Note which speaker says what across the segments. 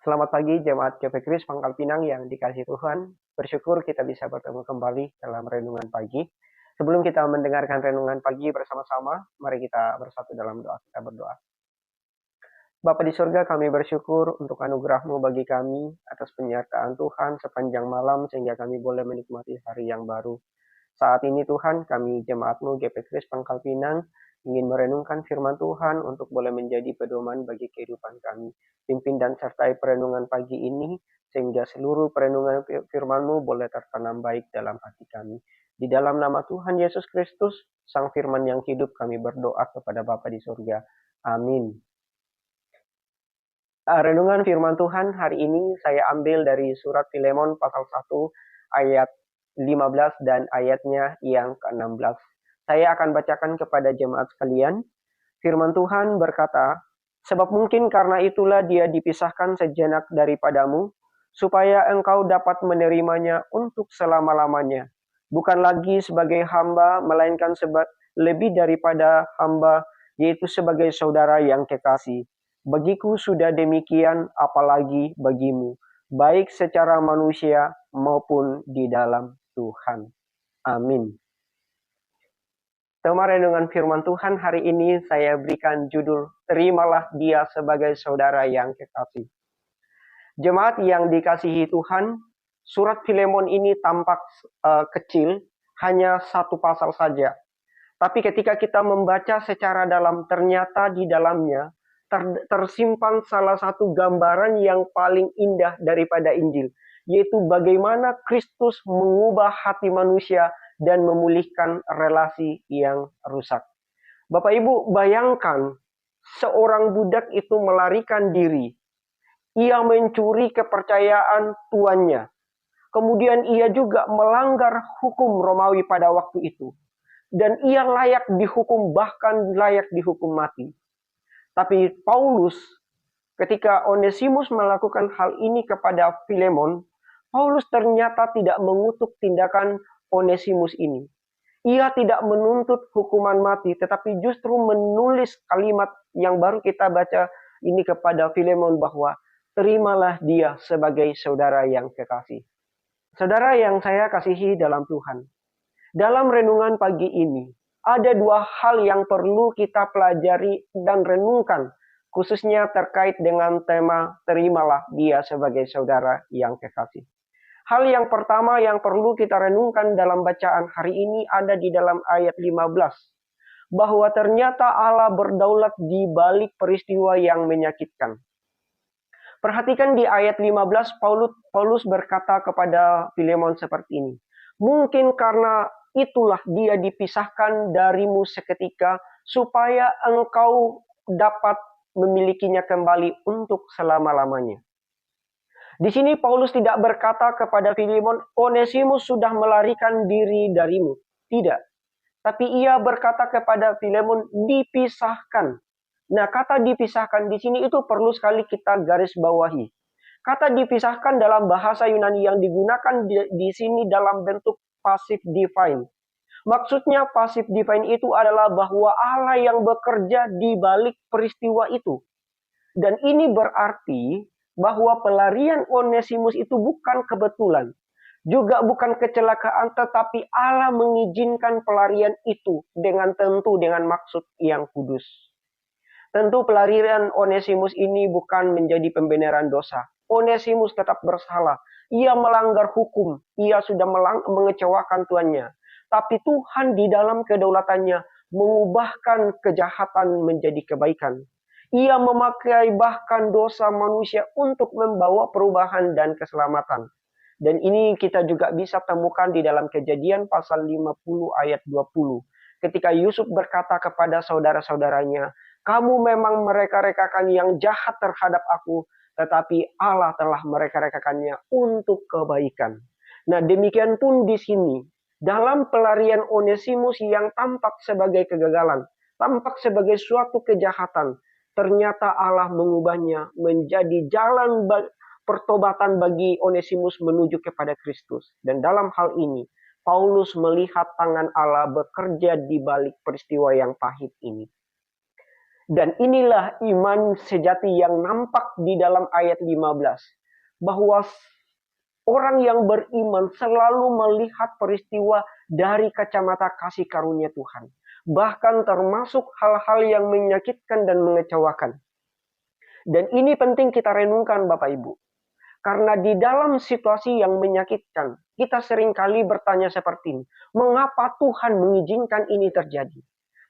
Speaker 1: Selamat pagi jemaat GP Kris Pangkal Pinang yang dikasihi Tuhan. Bersyukur kita bisa bertemu kembali dalam renungan pagi. Sebelum kita mendengarkan renungan pagi bersama-sama, mari kita bersatu dalam doa. Kita berdoa. Bapa di surga, kami bersyukur untuk anugerah-Mu bagi kami atas penyertaan Tuhan sepanjang malam sehingga kami boleh menikmati hari yang baru. Saat ini Tuhan, kami jemaat-Mu GP Kris Pangkal Pinang ingin merenungkan firman Tuhan untuk boleh menjadi pedoman bagi kehidupan kami. Pimpin dan sertai perenungan pagi ini, sehingga seluruh perenungan firman-Mu boleh tertanam baik dalam hati kami. Di dalam nama Tuhan Yesus Kristus, Sang Firman yang hidup, kami berdoa kepada Bapa di surga. Amin. Renungan firman Tuhan hari ini saya ambil dari surat Filemon pasal 1 ayat 15 dan ayatnya yang ke-16. Saya akan bacakan kepada jemaat sekalian. Firman Tuhan berkata, "Sebab mungkin karena itulah dia dipisahkan sejenak daripadamu, supaya engkau dapat menerimanya untuk selama-lamanya. Bukan lagi sebagai hamba, melainkan lebih daripada hamba, yaitu sebagai saudara yang kekasih. Bagiku sudah demikian, apalagi bagimu, baik secara manusia maupun di dalam Tuhan." Amin. Tema renungan firman Tuhan hari ini saya berikan judul, "Terimalah dia sebagai saudara yang kekasih." Jemaat yang dikasihi Tuhan, surat Filemon ini tampak kecil, hanya satu pasal saja. Tapi ketika kita membaca secara dalam, ternyata di dalamnya tersimpan salah satu gambaran yang paling indah daripada Injil, yaitu bagaimana Kristus mengubah hati manusia dan memulihkan relasi yang rusak. Bapak Ibu, bayangkan seorang budak itu melarikan diri. Ia mencuri kepercayaan tuannya. Kemudian ia juga melanggar hukum Romawi pada waktu itu. Dan ia layak dihukum, bahkan layak dihukum mati. Tapi Paulus, ketika Onesimus melakukan hal ini kepada Filemon, Paulus ternyata tidak mengutuk tindakan Onesimus ini. Ia tidak menuntut hukuman mati, tetapi justru menulis kalimat yang baru kita baca ini kepada Filemon bahwa terimalah dia sebagai saudara yang kekasih. Saudara yang saya kasihi dalam Tuhan, dalam renungan pagi ini, ada dua hal yang perlu kita pelajari dan renungkan, khususnya terkait dengan tema terimalah dia sebagai saudara yang kekasih. Hal yang pertama yang perlu kita renungkan dalam bacaan hari ini ada di dalam ayat 15. Bahwa ternyata Allah berdaulat di balik peristiwa yang menyakitkan. Perhatikan di ayat 15, Paulus berkata kepada Filemon seperti ini. Mungkin karena itulah dia dipisahkan darimu seketika, supaya engkau dapat memilikinya kembali untuk selama-lamanya. Di sini Paulus tidak berkata kepada Filemon, Onesimus sudah melarikan diri darimu. Tidak. Tapi ia berkata kepada Filemon, dipisahkan. Nah, kata dipisahkan di sini itu perlu sekali kita garis bawahi. Kata dipisahkan dalam bahasa Yunani yang digunakan di sini dalam bentuk passive divine. Maksudnya passive divine itu adalah bahwa Allah yang bekerja di balik peristiwa itu. Dan ini berarti bahwa pelarian Onesimus itu bukan kebetulan, juga bukan kecelakaan, tetapi Allah mengizinkan pelarian itu dengan maksud yang kudus. Tentu pelarian Onesimus ini bukan menjadi pembenaran dosa. Onesimus tetap bersalah. Ia melanggar hukum. Ia sudah mengecewakan tuannya. Tapi Tuhan di dalam kedaulatannya mengubahkan kejahatan menjadi kebaikan. Ia memakai bahkan dosa manusia untuk membawa perubahan dan keselamatan. Dan ini kita juga bisa temukan di dalam Kejadian pasal 50 ayat 20. Ketika Yusuf berkata kepada saudara-saudaranya, kamu memang mereka-rekakan yang jahat terhadap aku, tetapi Allah telah mereka-rekakannya untuk kebaikan. Nah, demikian pun di sini, dalam pelarian Onesimus yang tampak sebagai kegagalan, tampak sebagai suatu kejahatan, ternyata Allah mengubahnya menjadi jalan pertobatan bagi Onesimus menuju kepada Kristus. Dan dalam hal ini, Paulus melihat tangan Allah bekerja di balik peristiwa yang pahit ini. Dan inilah iman sejati yang nampak di dalam ayat 15. Bahwa orang yang beriman selalu melihat peristiwa dari kacamata kasih karunia Tuhan. Bahkan termasuk hal-hal yang menyakitkan dan mengecewakan. Dan ini penting kita renungkan Bapak Ibu. Karena di dalam situasi yang menyakitkan, kita seringkali bertanya seperti ini. Mengapa Tuhan mengizinkan ini terjadi?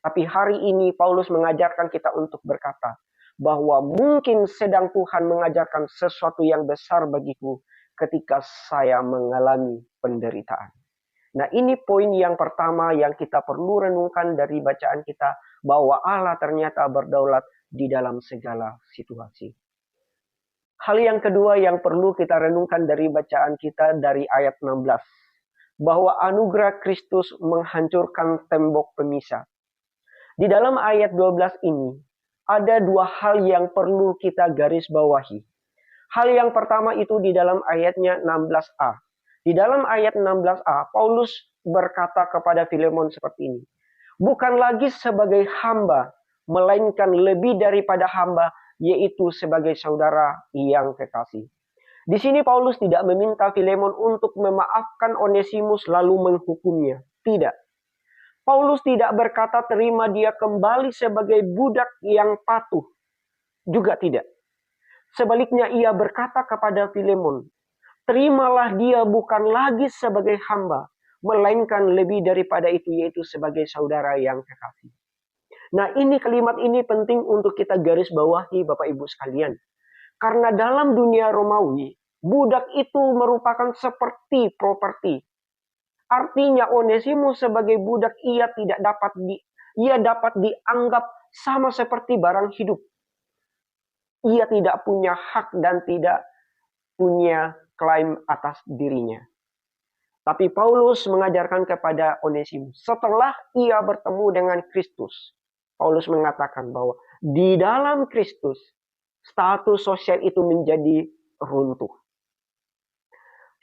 Speaker 1: Tapi hari ini Paulus mengajarkan kita untuk berkata, bahwa mungkin sedang Tuhan mengajarkan sesuatu yang besar bagiku ketika saya mengalami penderitaan. Nah, ini poin yang pertama yang kita perlu renungkan dari bacaan kita, bahwa Allah ternyata berdaulat di dalam segala situasi. Hal yang kedua yang perlu kita renungkan dari bacaan kita dari ayat 16, bahwa anugerah Kristus menghancurkan tembok pemisah. Di dalam ayat 12 ini, ada dua hal yang perlu kita garis bawahi. Hal yang pertama itu di dalam ayatnya 16a. Di dalam ayat 16a, Paulus berkata kepada Filemon seperti ini. Bukan lagi sebagai hamba, melainkan lebih daripada hamba, yaitu sebagai saudara yang kekasih. Di sini Paulus tidak meminta Filemon untuk memaafkan Onesimus lalu menghukumnya. Tidak. Paulus tidak berkata terima dia kembali sebagai budak yang patuh. Juga tidak. Sebaliknya ia berkata kepada Filemon, terimalah dia bukan lagi sebagai hamba, melainkan lebih daripada itu, yaitu sebagai saudara yang kekasih. Nah, ini kalimat ini penting untuk kita garis bawahi Bapak Ibu sekalian. Karena dalam dunia Romawi, budak itu merupakan seperti properti. Artinya Onesimus sebagai budak ia dapat dianggap sama seperti barang hidup. Ia tidak punya hak dan tidak punya klaim atas dirinya. Tapi Paulus mengajarkan kepada Onesimus, setelah ia bertemu dengan Kristus, Paulus mengatakan bahwa di dalam Kristus, status sosial itu menjadi runtuh.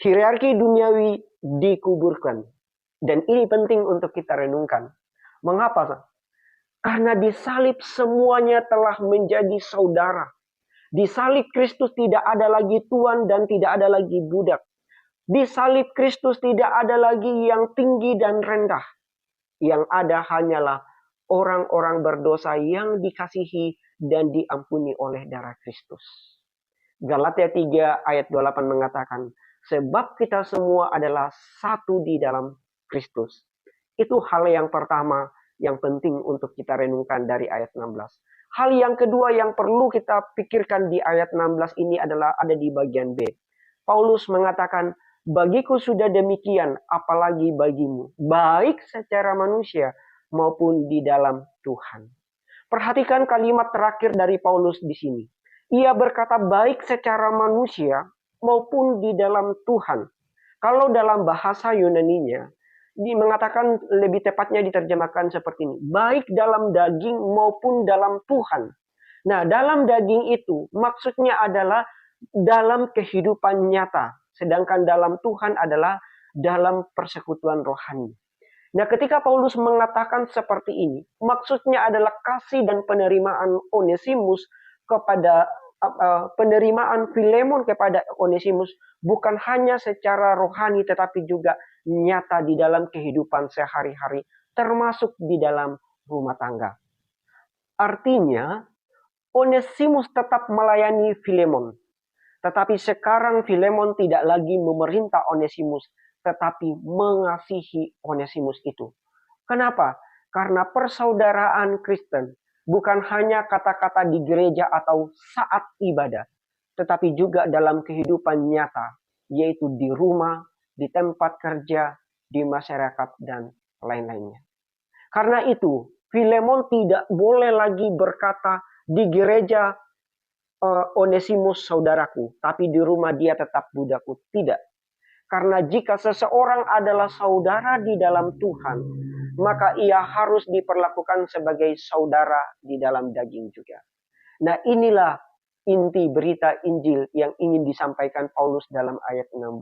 Speaker 1: Hierarki duniawi dikuburkan. Dan ini penting untuk kita renungkan. Mengapa? Karena di salib semuanya telah menjadi saudara. Di salib Kristus tidak ada lagi tuan dan tidak ada lagi budak. Di salib Kristus tidak ada lagi yang tinggi dan rendah. Yang ada hanyalah orang-orang berdosa yang dikasihi dan diampuni oleh darah Kristus. Galatia 3 ayat 28 mengatakan, sebab kita semua adalah satu di dalam Kristus. Itu hal yang pertama yang penting untuk kita renungkan dari ayat 16. Hal yang kedua yang perlu kita pikirkan di ayat 16 ini adalah ada di bagian B. Paulus mengatakan, bagiku sudah demikian, apalagi bagimu, baik secara manusia maupun di dalam Tuhan. Perhatikan kalimat terakhir dari Paulus di sini. Ia berkata baik secara manusia maupun di dalam Tuhan. Kalau dalam bahasa Yunaninya, mengatakan lebih tepatnya diterjemahkan seperti ini. Baik dalam daging maupun dalam Tuhan. Nah, dalam daging itu maksudnya adalah dalam kehidupan nyata. Sedangkan dalam Tuhan adalah dalam persekutuan rohani. Nah, ketika Paulus mengatakan seperti ini, maksudnya adalah kasih dan penerimaan Onesimus kepada penerimaan Filemon kepada Onesimus bukan hanya secara rohani tetapi juga nyata di dalam kehidupan sehari-hari, termasuk di dalam rumah tangga. Artinya, Onesimus tetap melayani Filemon. Tetapi sekarang Filemon tidak lagi memerintah Onesimus, tetapi mengasihi Onesimus itu. Kenapa? Karena persaudaraan Kristen bukan hanya kata-kata di gereja atau saat ibadah, tetapi juga dalam kehidupan nyata, yaitu di rumah, di tempat kerja, di masyarakat, dan lain-lainnya. Karena itu, Filemon tidak boleh lagi berkata di gereja Onesimus saudaraku, tapi di rumah dia tetap budakku. Tidak. Karena jika seseorang adalah saudara di dalam Tuhan, maka ia harus diperlakukan sebagai saudara di dalam daging juga. Nah, inilah inti berita Injil yang ingin disampaikan Paulus dalam ayat 16.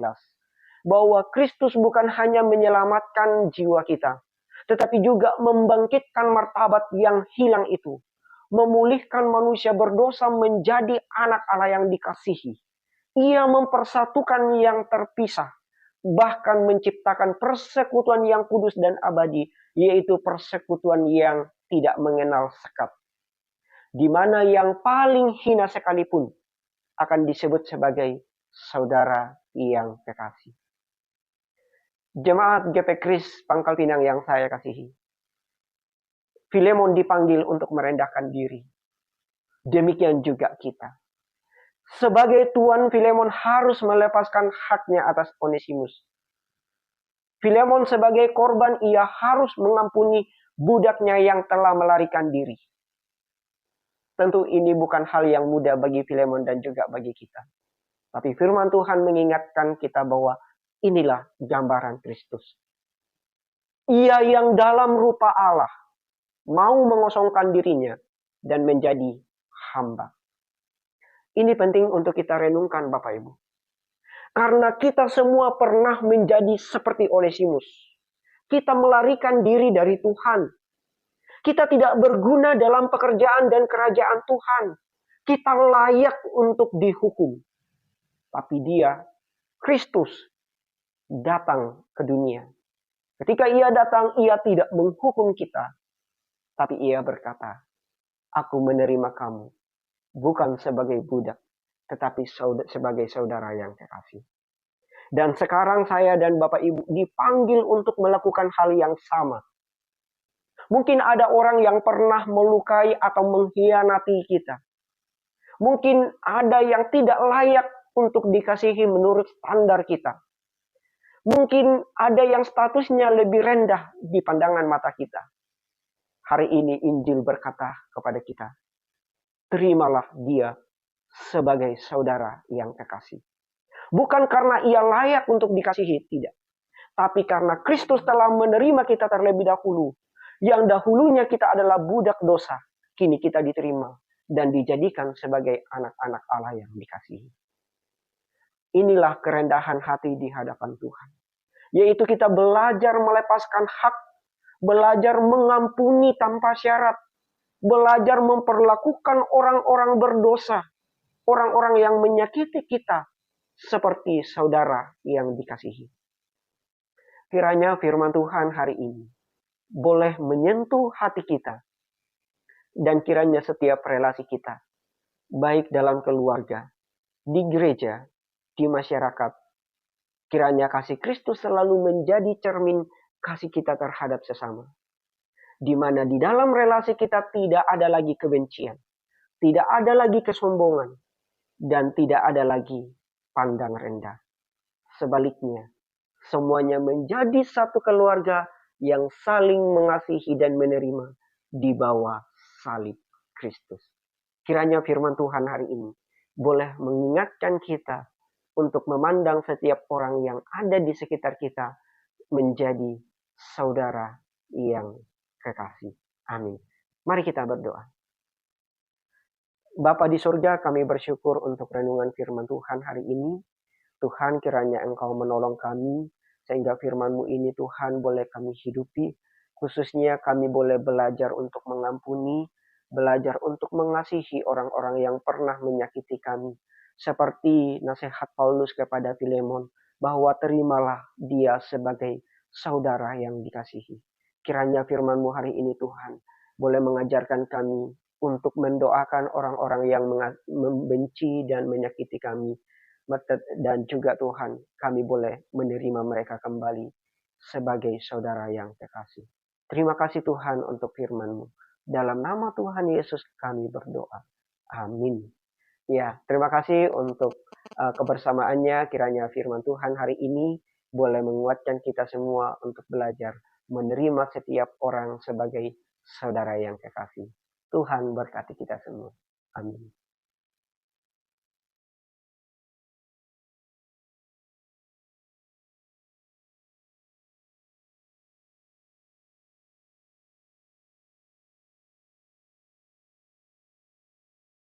Speaker 1: Bahwa Kristus bukan hanya menyelamatkan jiwa kita, tetapi juga membangkitkan martabat yang hilang itu. memulihkan manusia berdosa menjadi anak Allah yang dikasihi. Ia mempersatukan yang terpisah, bahkan menciptakan persekutuan yang kudus dan abadi, yaitu persekutuan yang tidak mengenal sekat, di mana yang paling hina sekalipun akan disebut sebagai saudara yang kekasih. Jemaat GP Kris Pangkal Pinang yang saya kasihi, Filemon dipanggil untuk merendahkan diri. Demikian juga kita. Sebagai tuan, Filemon harus melepaskan haknya atas Onesimus. Filemon sebagai korban, ia harus mengampuni budaknya yang telah melarikan diri. Tentu ini bukan hal yang mudah bagi Filemon dan juga bagi kita. Tapi firman Tuhan mengingatkan kita bahwa inilah gambaran Kristus. Ia yang dalam rupa Allah mau mengosongkan dirinya dan menjadi hamba. Ini penting untuk kita renungkan Bapak Ibu. Karena kita semua pernah menjadi seperti Onesimus. Kita melarikan diri dari Tuhan. Kita tidak berguna dalam pekerjaan dan kerajaan Tuhan. Kita layak untuk dihukum. Tapi Dia, Kristus, datang ke dunia. Ketika Ia datang, Ia tidak menghukum kita. Tapi Ia berkata, aku menerima kamu, bukan sebagai budak, tetapi sebagai saudara yang kekasih. Dan sekarang saya dan Bapak Ibu dipanggil untuk melakukan hal yang sama. Mungkin ada orang yang pernah melukai atau mengkhianati kita. Mungkin ada yang tidak layak untuk dikasihi menurut standar kita. Mungkin ada yang statusnya lebih rendah di pandangan mata kita. Hari ini Injil berkata kepada kita, terimalah dia sebagai saudara yang kekasih. Bukan karena ia layak untuk dikasihi, tidak. Tapi karena Kristus telah menerima kita terlebih dahulu. Yang dahulunya kita adalah budak dosa. Kini kita diterima dan dijadikan sebagai anak-anak Allah yang dikasihi. Inilah kerendahan hati di hadapan Tuhan. Yaitu kita belajar melepaskan hak, belajar mengampuni tanpa syarat, belajar memperlakukan orang-orang berdosa, orang-orang yang menyakiti kita, seperti saudara yang dikasihi. Kiranya firman Tuhan hari ini boleh menyentuh hati kita. Dan kiranya setiap relasi kita, baik dalam keluarga, di gereja, di masyarakat, kiranya kasih Kristus selalu menjadi cermin kasih kita terhadap sesama. Di mana di dalam relasi kita tidak ada lagi kebencian, tidak ada lagi kesombongan, dan tidak ada lagi pandang rendah. Sebaliknya, semuanya menjadi satu keluarga yang saling mengasihi dan menerima di bawah salib Kristus. Kiranya firman Tuhan hari ini boleh mengingatkan kita untuk memandang setiap orang yang ada di sekitar kita menjadi saudara yang kekasih. Amin. Mari kita berdoa. Bapa di surga, kami bersyukur untuk renungan firman Tuhan hari ini. Tuhan, kiranya Engkau menolong kami, sehingga firman-Mu ini Tuhan boleh kami hidupi. Khususnya kami boleh belajar untuk mengampuni, belajar untuk mengasihi orang-orang yang pernah menyakiti kami. Seperti nasihat Paulus kepada Filemon, bahwa terimalah dia sebagai saudara yang dikasihi. Kiranya firman-Mu hari ini Tuhan, boleh mengajarkan kami untuk mendoakan orang-orang yang membenci dan menyakiti kami. Dan juga Tuhan, kami boleh menerima mereka kembali sebagai saudara yang kekasih. Terima kasih Tuhan untuk firman-Mu. Dalam nama Tuhan Yesus kami berdoa. Amin. Ya, terima kasih untuk kebersamaannya. Kiranya firman Tuhan hari ini boleh menguatkan kita semua untuk belajar menerima setiap orang sebagai saudara yang kekasih. Tuhan berkati kita semua. Amin.